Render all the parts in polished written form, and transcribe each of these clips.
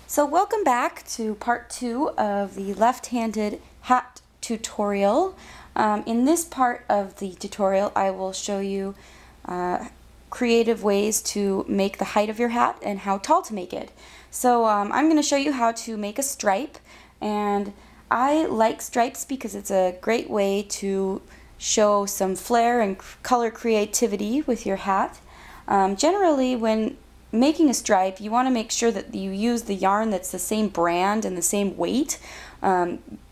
So welcome back to part 2 of the left-handed hat tutorial. In this part of the tutorial I will show you creative ways to make the height of your hat and how tall to make it. So I'm going to show you how to make a stripe, and I like stripes because it's a great way to show some flair and color creativity with your hat. Generally, when making a stripe, you want to make sure that you use the yarn that's the same brand and the same weight,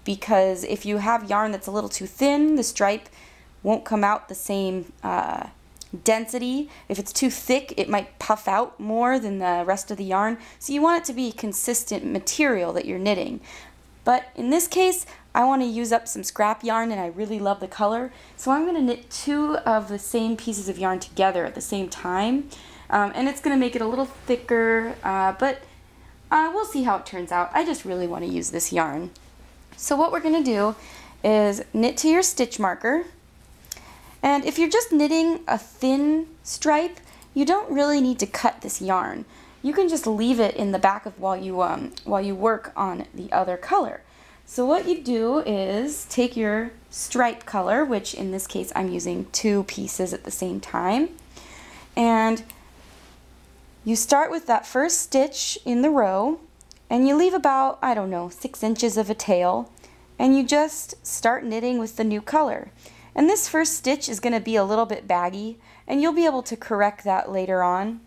because if you have yarn that's a little too thin, the stripe won't come out the same density. If it's too thick, it might puff out more than the rest of the yarn. So you want it to be consistent material that you're knitting. But in this case, I want to use up some scrap yarn and I really love the color. So I'm going to knit 2 of the same pieces of yarn together at the same time. And it's going to make it a little thicker, but we'll see how it turns out. I just really want to use this yarn. So what we're going to do is knit to your stitch marker. And if you're just knitting a thin stripe, you don't really need to cut this yarn. You can just leave it in the back of while you work on the other color. So what you do is take your stripe color, which in this case I'm using 2 pieces at the same time, and you start with that first stitch in the row, and you leave about, I don't know, 6 inches of a tail, and you just start knitting with the new color. And this first stitch is going to be a little bit baggy, and you'll be able to correct that later on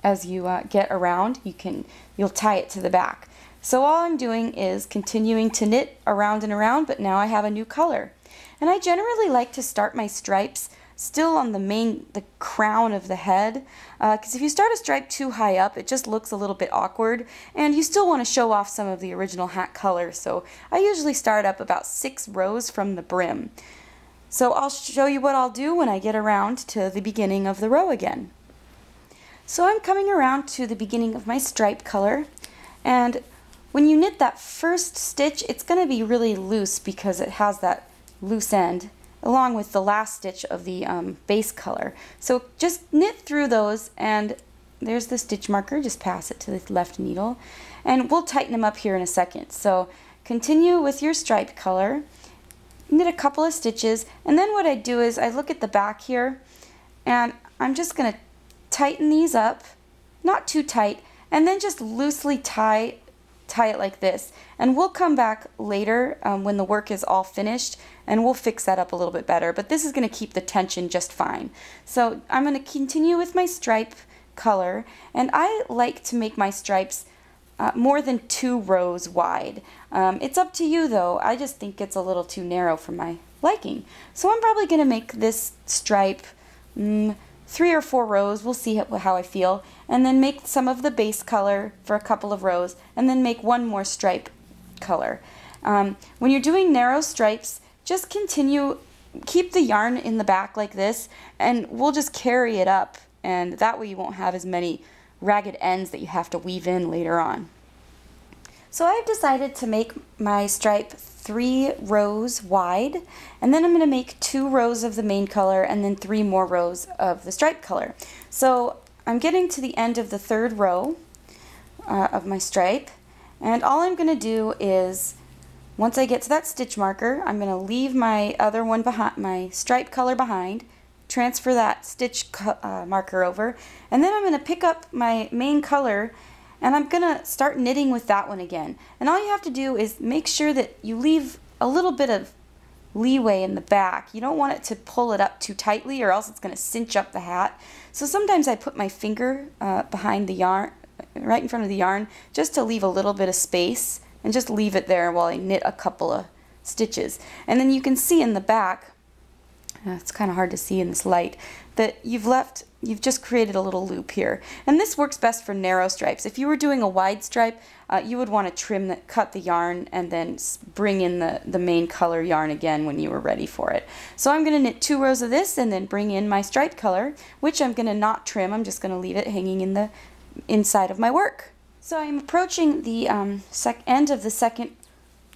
as you get around. You'll tie it to the back. So all I'm doing is continuing to knit around and around, but now I have a new color. And I generally like to start my stripes still on the crown of the head, because if you start a stripe too high up, it just looks a little bit awkward, and you still want to show off some of the original hat color. So I usually start up about 6 rows from the brim. So I'll show you what I'll do when I get around to the beginning of the row again. So I'm coming around to the beginning of my stripe color, and when you knit that first stitch, it's going to be really loose because it has that loose end along with the last stitch of the base color. So just knit through those, and there's the stitch marker. Just pass it to the left needle, and we'll tighten them up here in a second. So continue with your stripe color, knit a couple of stitches, and then what I do is I look at the back here, and I'm just going to tighten these up, not too tight, and then just loosely tie it like this. And we'll come back later when the work is all finished, and we'll fix that up a little bit better, but this is going to keep the tension just fine. So I'm going to continue with my stripe color, and I like to make my stripes more than 2 rows wide. It's up to you though. I just think it's a little too narrow for my liking. So I'm probably going to make this stripe 3 or 4 rows, we'll see how I feel, and then make some of the base color for a couple of rows, and then make 1 more stripe color. When you're doing narrow stripes, just keep the yarn in the back like this, and we'll just carry it up, and that way you won't have as many ragged ends that you have to weave in later on. So I've decided to make my stripe 3 rows wide, and then I'm going to make 2 rows of the main color and then 3 more rows of the stripe color. So I'm getting to the end of the 3rd row of my stripe, and all I'm going to do is, once I get to that stitch marker, I'm going to leave my other one behind, my stripe color behind, transfer that stitch marker over, and then I'm going to pick up my main color, and I'm going to start knitting with that one again. And all you have to do is make sure that you leave a little bit of leeway in the back. You don't want it to pull it up too tightly, or else it's going to cinch up the hat. So sometimes I put my finger behind the yarn, right in front of the yarn, just to leave a little bit of space, and just leave it there while I knit a couple of stitches. And then you can see in the back, it's kind of hard to see in this light, that you've just created a little loop here. And this works best for narrow stripes. If you were doing a wide stripe, you would want to cut the yarn and then bring in the main color yarn again when you were ready for it. So I'm going to knit 2 rows of this and then bring in my stripe color, which I'm going to not trim. I'm just going to leave it hanging in the inside of my work. So I'm approaching the end of the 2nd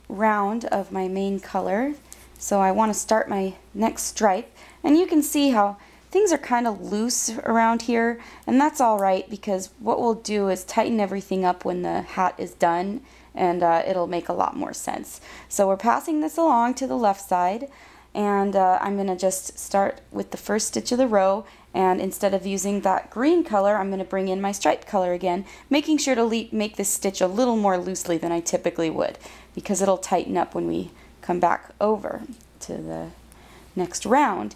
round of my main color. So I want to start my next stripe, and you can see how things are kind of loose around here, and that's all right because what we'll do is tighten everything up when the hat is done, and it'll make a lot more sense. So we're passing this along to the left side, and I'm going to just start with the first stitch of the row, and instead of using that green color, I'm going to bring in my striped color again, making sure to make this stitch a little more loosely than I typically would, because it'll tighten up when we come back over to the next round.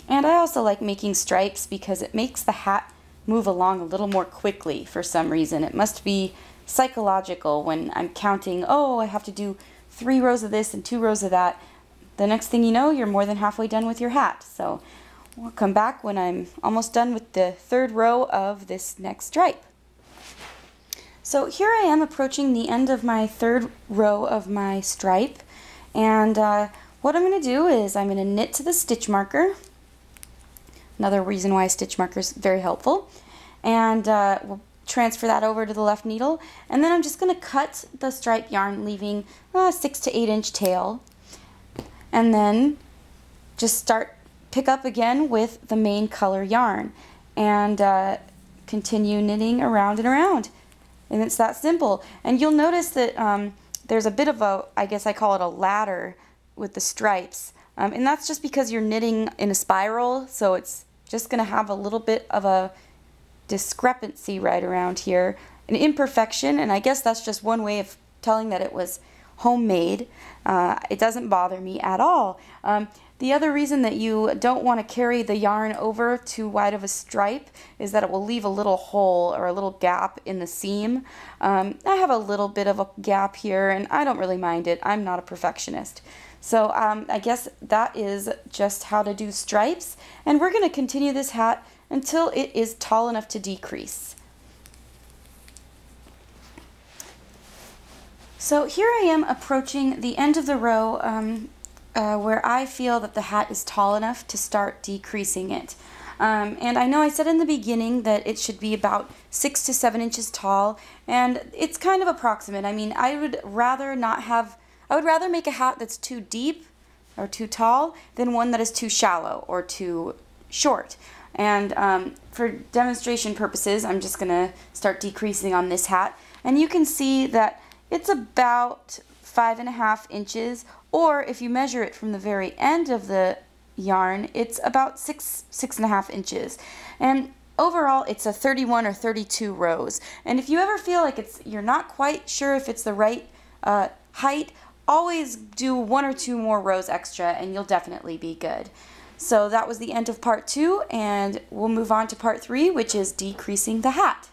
And I also like making stripes because it makes the hat move along a little more quickly for some reason. It must be psychological when I'm counting, oh, I have to do 3 rows of this and 2 rows of that. The next thing you know, you're more than halfway done with your hat. So we'll come back when I'm almost done with the 3rd row of this next stripe. So here I am approaching the end of my 3rd row of my stripe, and what I'm going to do is I'm going to knit to the stitch marker. Another reason why a stitch marker is very helpful. And we'll transfer that over to the left needle, and then I'm just going to cut the stripe yarn, leaving a 6 to 8 inch tail, and then just pick up again with the main color yarn and continue knitting around and around. And it's that simple. And you'll notice that there's a bit of a, I guess I call it a ladder with the stripes, and that's just because you're knitting in a spiral, so it's just going to have a little bit of a discrepancy right around here, an imperfection, and I guess that's just one way of telling that it was homemade. It doesn't bother me at all. The other reason that you don't want to carry the yarn over too wide of a stripe is that it will leave a little hole or a little gap in the seam. I have a little bit of a gap here, and I don't really mind it. I'm not a perfectionist. So I guess that is just how to do stripes, and we're going to continue this hat until it is tall enough to decrease. So here I am approaching the end of the row where I feel that the hat is tall enough to start decreasing it. And I know I said in the beginning that it should be about 6 to 7 inches tall, and it's kind of approximate. I mean, I would rather make a hat that's too deep or too tall than one that is too shallow or too short. And for demonstration purposes, I'm just going to start decreasing on this hat. And you can see that it's about 5.5 inches, or if you measure it from the very end of the yarn, it's about 6.5 inches. And overall, it's a 31 or 32 rows. And if you ever feel like you're not quite sure if it's the right height, always do 1 or 2 more rows extra and you'll definitely be good. So that was the end of part 2, and we'll move on to part 3, which is decreasing the hat.